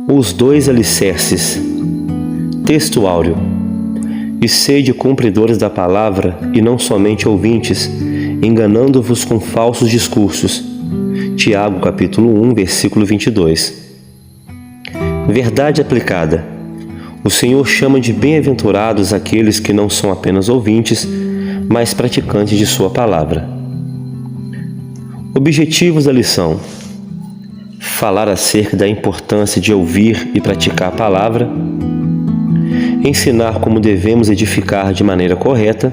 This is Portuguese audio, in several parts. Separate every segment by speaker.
Speaker 1: Os dois alicerces. Texto áureo. E sede cumpridores da palavra, e não somente ouvintes, enganando-vos com falsos discursos. Tiago, capítulo 1, versículo 22. Verdade aplicada. O Senhor chama de bem-aventurados aqueles que não são apenas ouvintes, mas praticantes de sua palavra. Objetivos da lição: falar acerca da importância de ouvir e praticar a palavra, ensinar como devemos edificar de maneira correta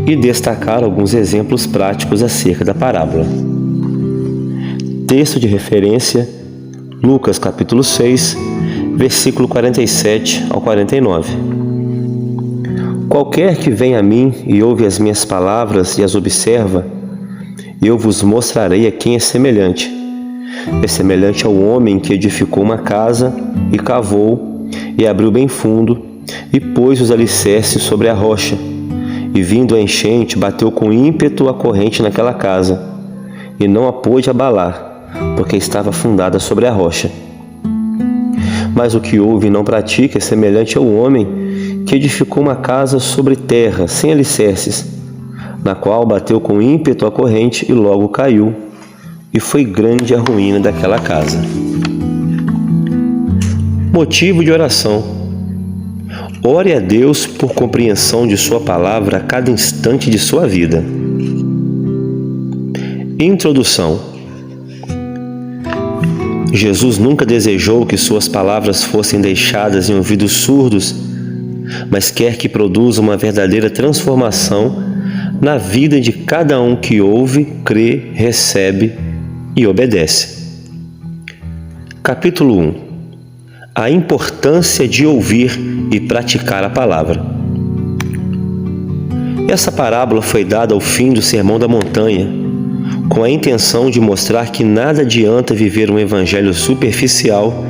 Speaker 1: e destacar alguns exemplos práticos acerca da parábola. Texto de referência: Lucas capítulo 6, versículo 47 ao 49. Qualquer que vem a mim e ouve as minhas palavras e as observa, eu vos mostrarei a quem é semelhante. É semelhante ao homem que edificou uma casa e cavou e abriu bem fundo e pôs os alicerces sobre a rocha. E vindo a enchente, bateu com ímpeto a corrente naquela casa e não a pôde abalar, porque estava fundada sobre a rocha. Mas o que ouve e não pratica é semelhante ao homem que edificou uma casa sobre terra, sem alicerces, na qual bateu com ímpeto a corrente e logo caiu, e foi grande a ruína daquela casa. Motivo de oração: ore a Deus por compreensão de sua palavra a cada instante de sua vida. Introdução. Jesus nunca desejou que suas palavras fossem deixadas em ouvidos surdos, mas quer que produza uma verdadeira transformação na vida de cada um que ouve, crê, recebe e obedece. Capítulo 1. A importância de ouvir e praticar a palavra. Essa parábola foi dada ao fim do Sermão da Montanha, com a intenção de mostrar que nada adianta viver um evangelho superficial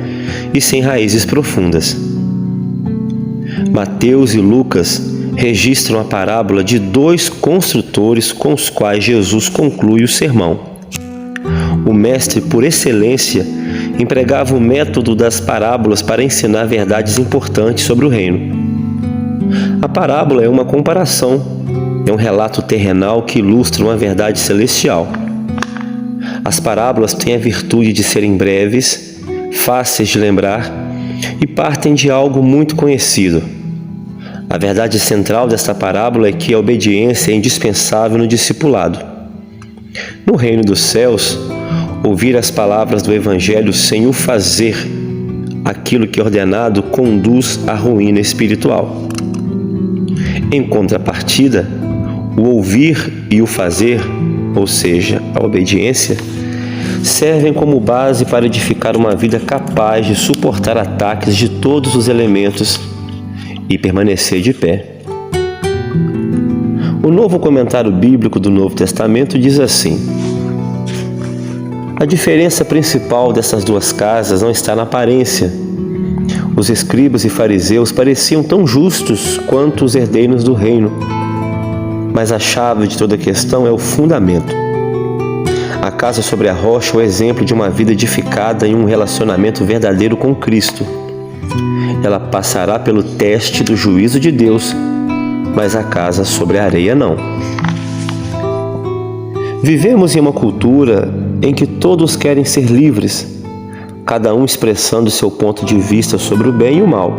Speaker 1: e sem raízes profundas. Mateus e Lucas registram a parábola de dois construtores com os quais Jesus conclui o sermão. O mestre, por excelência, empregava o método das parábolas para ensinar verdades importantes sobre o reino. A parábola é uma comparação, é um relato terrenal que ilustra uma verdade celestial. As parábolas têm a virtude de serem breves, fáceis de lembrar e partem de algo muito conhecido. A verdade central desta parábola é que a obediência é indispensável no discipulado. No reino dos céus, ouvir as palavras do Evangelho sem o fazer, aquilo que é ordenado, conduz à ruína espiritual. Em contrapartida, o ouvir e o fazer, ou seja, a obediência, servem como base para edificar uma vida capaz de suportar ataques de todos os elementos e permanecer de pé. O novo comentário bíblico do Novo Testamento diz assim: a diferença principal dessas duas casas não está na aparência. Os escribas e fariseus pareciam tão justos quanto os herdeiros do reino, mas a chave de toda a questão é o fundamento. A casa sobre a rocha é o exemplo de uma vida edificada em um relacionamento verdadeiro com Cristo. Ela passará pelo teste do juízo de Deus, mas a casa sobre a areia não. Vivemos em uma cultura em que todos querem ser livres, cada um expressando seu ponto de vista sobre o bem e o mal.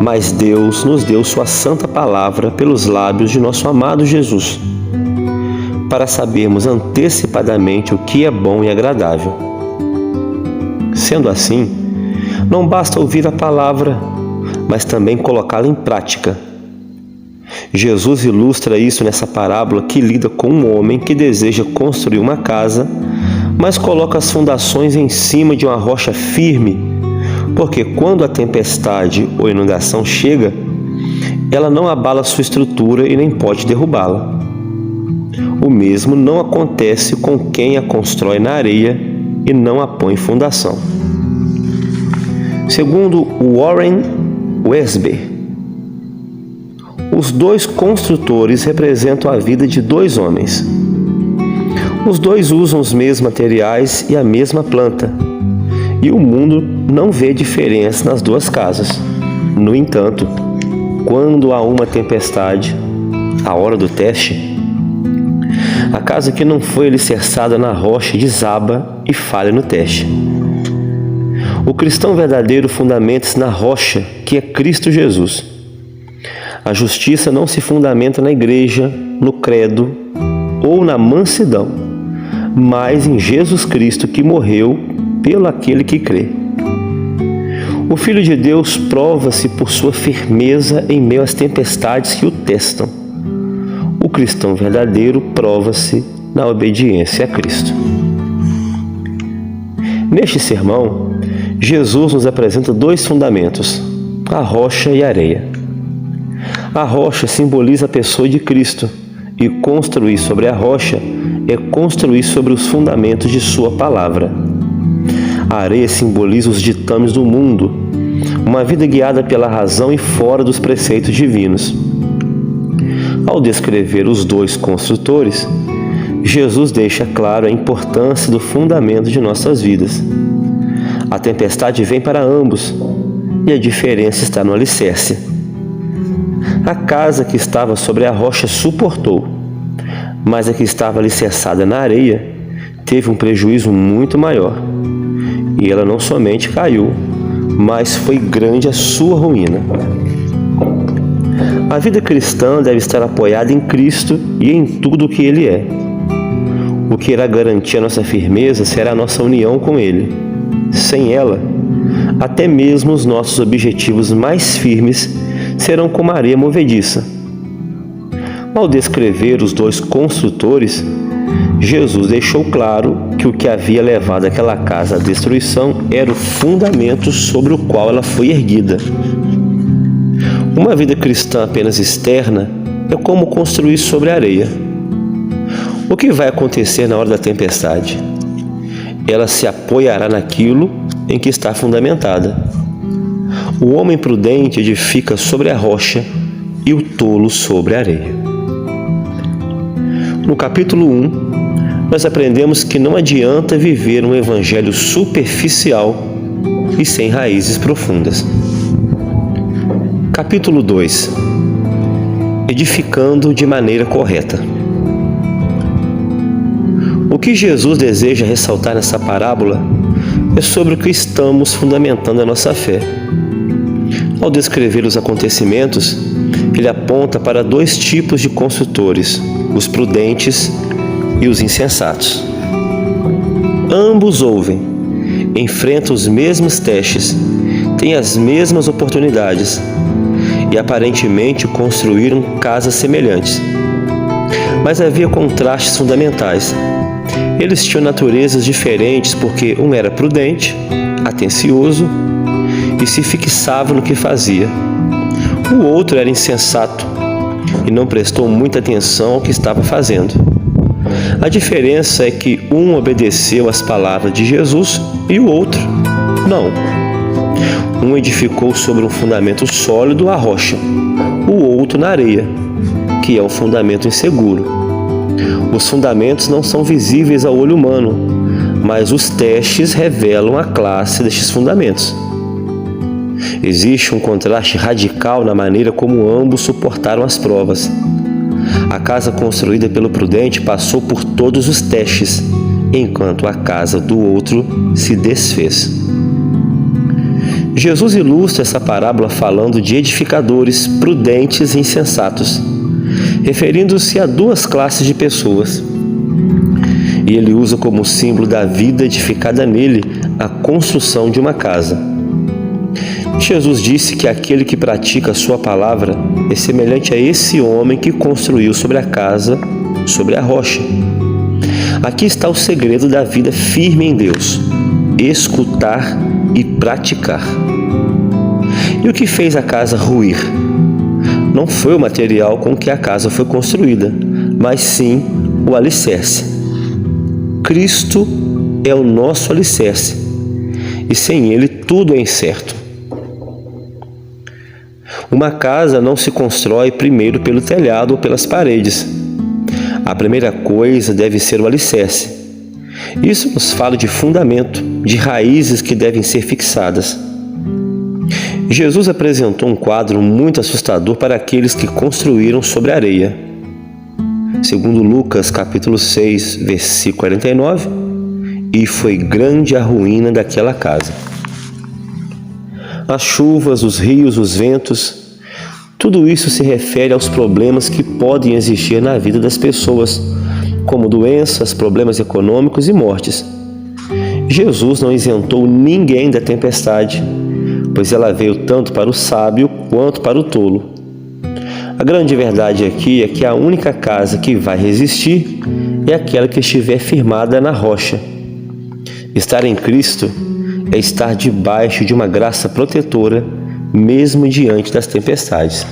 Speaker 1: Mas Deus nos deu sua santa palavra pelos lábios de nosso amado Jesus, para sabermos antecipadamente o que é bom e agradável. Sendo assim, não basta ouvir a palavra, mas também colocá-la em prática. Jesus ilustra isso nessa parábola que lida com um homem que deseja construir uma casa, mas coloca as fundações em cima de uma rocha firme, porque quando a tempestade ou inundação chega, ela não abala sua estrutura e nem pode derrubá-la. O mesmo não acontece com quem a constrói na areia e não a põe em fundação. Segundo Warren Wiersbe, os dois construtores representam a vida de dois homens. Os dois usam os mesmos materiais e a mesma planta, e o mundo não vê diferença nas duas casas. No entanto, quando há uma tempestade, a hora do teste, a casa que não foi alicerçada na rocha desaba e falha no teste. O cristão verdadeiro fundamenta-se na rocha, que é Cristo Jesus. A justiça não se fundamenta na igreja, no credo ou na mansidão, mas em Jesus Cristo, que morreu pelo aquele que crê. O Filho de Deus prova-se por sua firmeza em meio às tempestades que o testam. O cristão verdadeiro prova-se na obediência a Cristo. Neste sermão, Jesus nos apresenta dois fundamentos, a rocha e a areia. A rocha simboliza a pessoa de Cristo, e construir sobre a rocha é construir sobre os fundamentos de sua palavra. A areia simboliza os ditames do mundo, uma vida guiada pela razão e fora dos preceitos divinos. Ao descrever os dois construtores, Jesus deixa claro a importância do fundamento de nossas vidas. A tempestade vem para ambos e a diferença está no alicerce. A casa que estava sobre a rocha suportou, mas a que estava alicerçada na areia teve um prejuízo muito maior. E ela não somente caiu, mas foi grande a sua ruína. A vida cristã deve estar apoiada em Cristo e em tudo o que Ele é. O que irá garantir a nossa firmeza será a nossa união com Ele. Sem ela, até mesmo os nossos objetivos mais firmes serão como areia movediça. Ao descrever os dois construtores, Jesus deixou claro que o que havia levado aquela casa à destruição era o fundamento sobre o qual ela foi erguida. Uma vida cristã apenas externa é como construir sobre a areia. O que vai acontecer na hora da tempestade? Ela se apoiará naquilo em que está fundamentada. O homem prudente edifica sobre a rocha e o tolo sobre a areia. No capítulo 1, nós aprendemos que não adianta viver um evangelho superficial e sem raízes profundas. Capítulo 2. Edificando de maneira correta. O que Jesus deseja ressaltar nessa parábola é sobre o que estamos fundamentando a nossa fé. Ao descrever os acontecimentos, ele aponta para dois tipos de construtores, os prudentes e os insensatos. Ambos ouvem, enfrentam os mesmos testes, têm as mesmas oportunidades e aparentemente construíram casas semelhantes. Mas havia contrastes fundamentais. Eles tinham naturezas diferentes porque um era prudente, atencioso e se fixava no que fazia. O outro era insensato e não prestou muita atenção ao que estava fazendo. A diferença é que um obedeceu às palavras de Jesus e o outro não. Um edificou sobre um fundamento sólido, a rocha, o outro na areia, que é um fundamento inseguro. Os fundamentos não são visíveis ao olho humano, mas os testes revelam a classe destes fundamentos. Existe um contraste radical na maneira como ambos suportaram as provas. A casa construída pelo prudente passou por todos os testes, enquanto a casa do outro se desfez. Jesus ilustra essa parábola falando de edificadores prudentes e insensatos, referindo-se a duas classes de pessoas. E ele usa como símbolo da vida edificada nele a construção de uma casa. Jesus disse que aquele que pratica a sua palavra é semelhante a esse homem que construiu sobre a casa, sobre a rocha. Aqui está o segredo da vida firme em Deus: escutar e praticar. E o que fez a casa ruir? Não foi o material com que a casa foi construída, mas sim o alicerce. Cristo é o nosso alicerce, e sem ele tudo é incerto. Uma casa não se constrói primeiro pelo telhado ou pelas paredes. A primeira coisa deve ser o alicerce. Isso nos fala de fundamento, de raízes que devem ser fixadas. Jesus apresentou um quadro muito assustador para aqueles que construíram sobre a areia. Segundo Lucas, capítulo 6, versículo 49, e foi grande a ruína daquela casa. As chuvas, os rios, os ventos, tudo isso se refere aos problemas que podem existir na vida das pessoas, como doenças, problemas econômicos e mortes. Jesus não isentou ninguém da tempestade, pois ela veio tanto para o sábio quanto para o tolo. A grande verdade aqui é que a única casa que vai resistir é aquela que estiver firmada na rocha. Estar em Cristo é estar debaixo de uma graça protetora, mesmo diante das tempestades.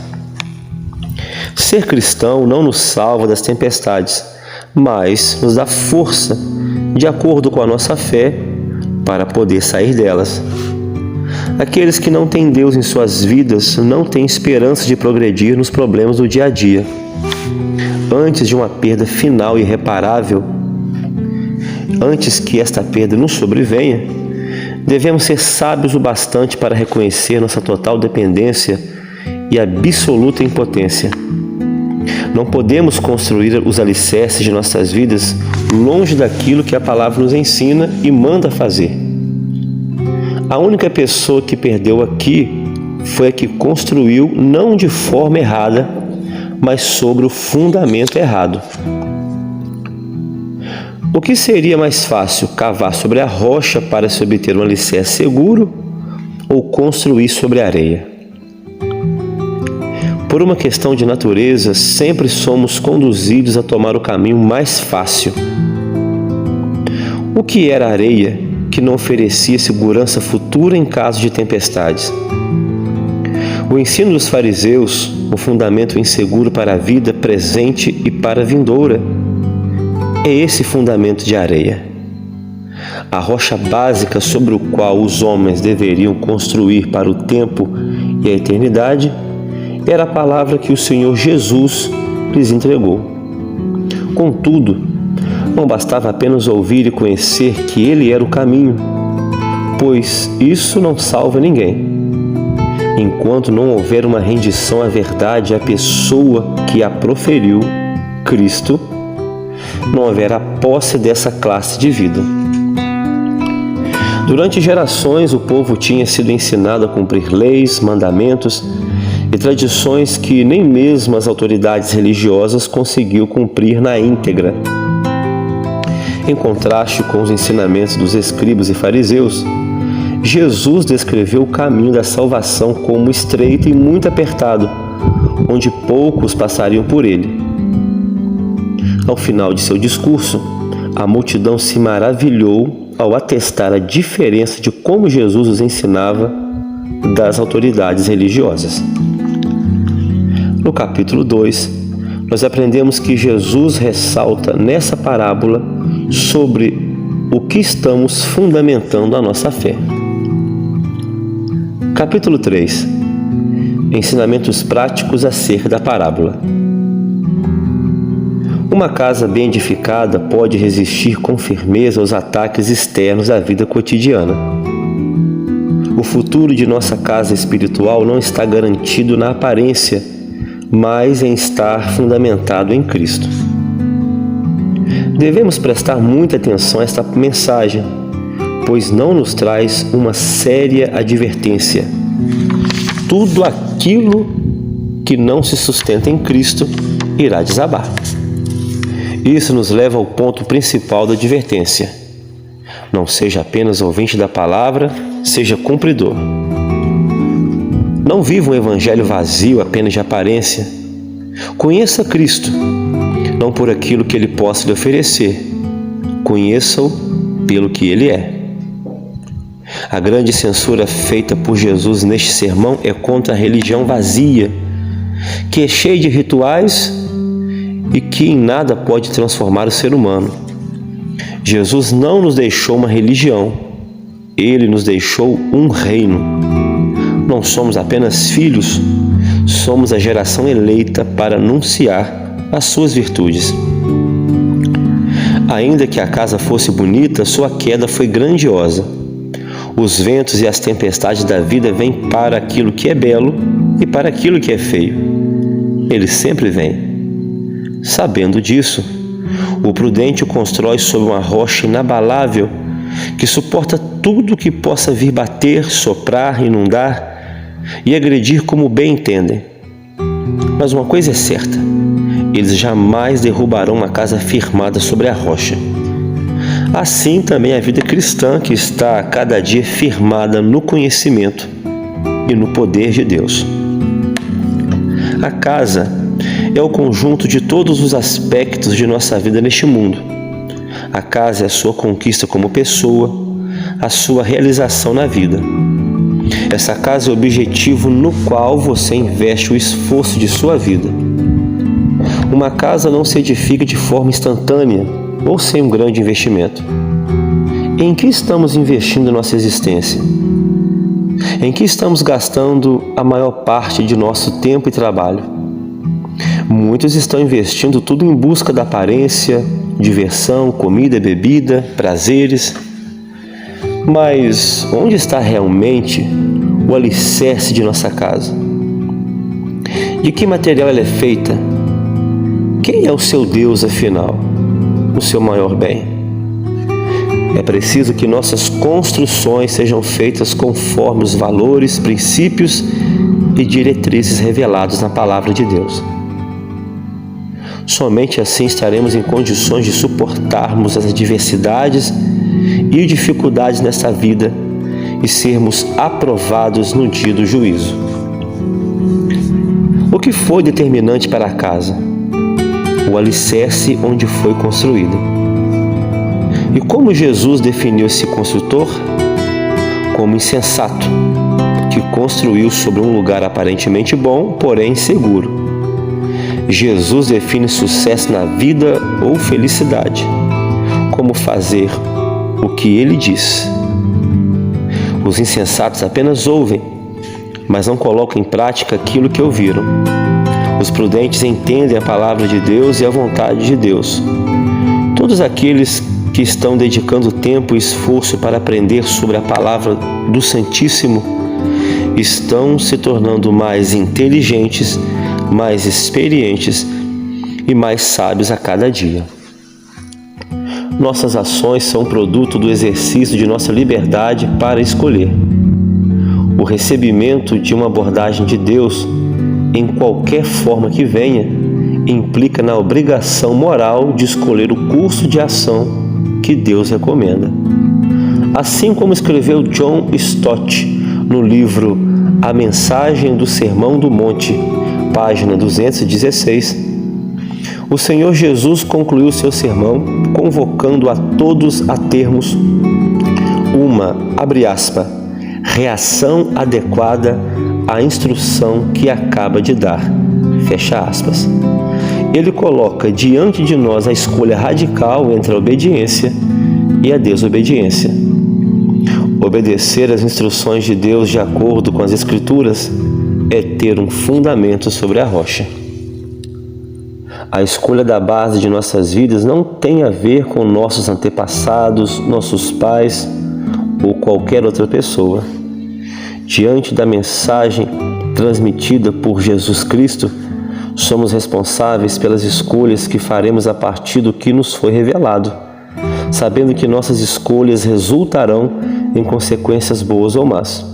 Speaker 1: Ser cristão não nos salva das tempestades, mas nos dá força, de acordo com a nossa fé, para poder sair delas. Aqueles que não têm Deus em suas vidas não têm esperança de progredir nos problemas do dia a dia. Antes de uma perda final e irreparável, antes que esta perda nos sobrevenha, devemos ser sábios o bastante para reconhecer nossa total dependência e absoluta impotência. Não podemos construir os alicerces de nossas vidas longe daquilo que a palavra nos ensina e manda fazer. A única pessoa que perdeu aqui foi a que construiu não de forma errada, mas sobre o fundamento errado. O que seria mais fácil, cavar sobre a rocha para se obter um alicerce seguro ou construir sobre a areia? Por uma questão de natureza, sempre somos conduzidos a tomar o caminho mais fácil. O que era a areia que não oferecia segurança futura em caso de tempestades? O ensino dos fariseus, o fundamento inseguro para a vida presente e para a vindoura, é esse fundamento de areia. A rocha básica sobre o qual os homens deveriam construir para o tempo e a eternidade era a palavra que o Senhor Jesus lhes entregou. Contudo, não bastava apenas ouvir e conhecer que Ele era o caminho, pois isso não salva ninguém. Enquanto não houver uma rendição à verdade, à pessoa que a proferiu, Cristo, não haverá posse dessa classe de vida. Durante gerações, o povo tinha sido ensinado a cumprir leis, mandamentos e tradições que nem mesmo as autoridades religiosas conseguiam cumprir na íntegra. Em contraste com os ensinamentos dos escribas e fariseus, Jesus descreveu o caminho da salvação como estreito e muito apertado, onde poucos passariam por ele. Ao final de seu discurso, a multidão se maravilhou ao atestar a diferença de como Jesus os ensinava das autoridades religiosas. No capítulo 2, nós aprendemos que Jesus ressalta nessa parábola sobre o que estamos fundamentando a nossa fé. Capítulo 3. Ensinamentos práticos acerca da parábola. Uma casa bem edificada pode resistir com firmeza aos ataques externos da vida cotidiana. O futuro de nossa casa espiritual não está garantido na aparência, mas em estar fundamentado em Cristo. Devemos prestar muita atenção a esta mensagem, pois não nos traz uma séria advertência. Tudo aquilo que não se sustenta em Cristo irá desabar. Isso nos leva ao ponto principal da advertência. Não seja apenas ouvinte da palavra, seja cumpridor. Não viva um evangelho vazio apenas de aparência. Conheça Cristo, não por aquilo que Ele possa lhe oferecer. Conheça-o pelo que Ele é. A grande censura feita por Jesus neste sermão é contra a religião vazia, que é cheia de rituais e que em nada pode transformar o ser humano. Jesus não nos deixou uma religião, Ele nos deixou um reino. Não somos apenas filhos, somos a geração eleita para anunciar as suas virtudes. Ainda que a casa fosse bonita, sua queda foi grandiosa. Os ventos e as tempestades da vida vêm para aquilo que é belo e para aquilo que é feio. Eles sempre vêm. Sabendo disso, o prudente o constrói sobre uma rocha inabalável que suporta tudo que possa vir bater, soprar, inundar e agredir como bem entendem. Mas uma coisa é certa: eles jamais derrubarão uma casa firmada sobre a rocha. Assim também a vida cristã, que está a cada dia firmada no conhecimento e no poder de Deus. A casa é o conjunto de todos os aspectos de nossa vida neste mundo. A casa é a sua conquista como pessoa, a sua realização na vida. Essa casa é o objetivo no qual você investe o esforço de sua vida. Uma casa não se edifica de forma instantânea ou sem um grande investimento. Em que estamos investindo nossa existência? Em que estamos gastando a maior parte de nosso tempo e trabalho? Muitos estão investindo tudo em busca da aparência, diversão, comida, bebida, prazeres. Mas onde está realmente o alicerce de nossa casa? De que material ela é feita? Quem é o seu Deus, afinal? O seu maior bem? É preciso que nossas construções sejam feitas conforme os valores, princípios e diretrizes revelados na Palavra de Deus. Somente assim estaremos em condições de suportarmos as adversidades e dificuldades nesta vida e sermos aprovados no dia do juízo. O que foi determinante para a casa? O alicerce onde foi construída. E como Jesus definiu esse construtor? Como insensato, que construiu sobre um lugar aparentemente bom, porém inseguro. Jesus define sucesso na vida ou felicidade, como fazer o que ele diz. Os insensatos apenas ouvem, mas não colocam em prática aquilo que ouviram. Os prudentes entendem a palavra de Deus e a vontade de Deus. Todos aqueles que estão dedicando tempo e esforço para aprender sobre a palavra do Santíssimo estão se tornando mais inteligentes, mais experientes e mais sábios a cada dia. Nossas ações são produto do exercício de nossa liberdade para escolher. O recebimento de uma abordagem de Deus, em qualquer forma que venha, implica na obrigação moral de escolher o curso de ação que Deus recomenda. Assim como escreveu John Stott no livro A Mensagem do Sermão do Monte, página 216, o Senhor Jesus concluiu seu sermão convocando a todos a termos uma, abre aspas, reação adequada à instrução que acaba de dar, fecha aspas. Ele coloca diante de nós a escolha radical entre a obediência e a desobediência. Obedecer às instruções de Deus de acordo com as Escrituras é ter um fundamento sobre a rocha. A escolha da base de nossas vidas não tem a ver com nossos antepassados, nossos pais ou qualquer outra pessoa. Diante da mensagem transmitida por Jesus Cristo, somos responsáveis pelas escolhas que faremos a partir do que nos foi revelado, sabendo que nossas escolhas resultarão em consequências boas ou más.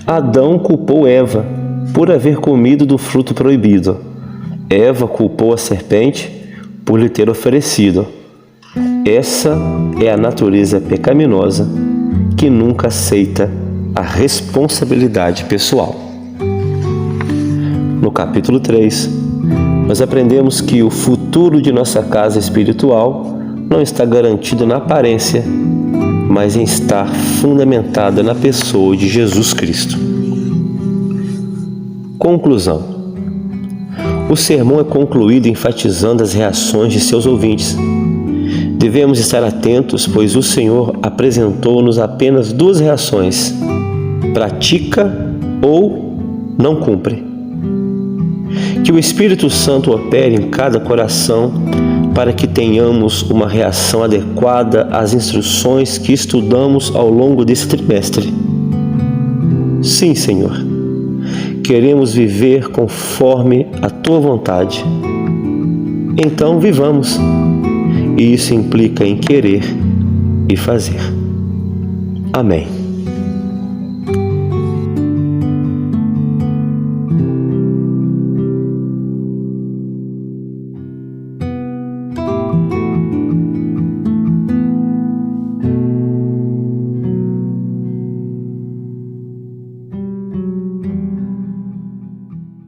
Speaker 1: Adão culpou Eva por haver comido do fruto proibido. Eva culpou a serpente por lhe ter oferecido. Essa é a natureza pecaminosa que nunca aceita a responsabilidade pessoal. No capítulo 3, nós aprendemos que o futuro de nossa casa espiritual não está garantido na aparência, mas em estar fundamentada na pessoa de Jesus Cristo. Conclusão. O sermão é concluído enfatizando as reações de seus ouvintes. Devemos estar atentos, pois o Senhor apresentou-nos apenas duas reações: pratica ou não cumpre. Que o Espírito Santo opere em cada coração para que tenhamos uma reação adequada às instruções que estudamos ao longo desse trimestre. Sim, Senhor, queremos viver conforme a Tua vontade. Então, vivamos. E isso implica em querer e fazer. Amém.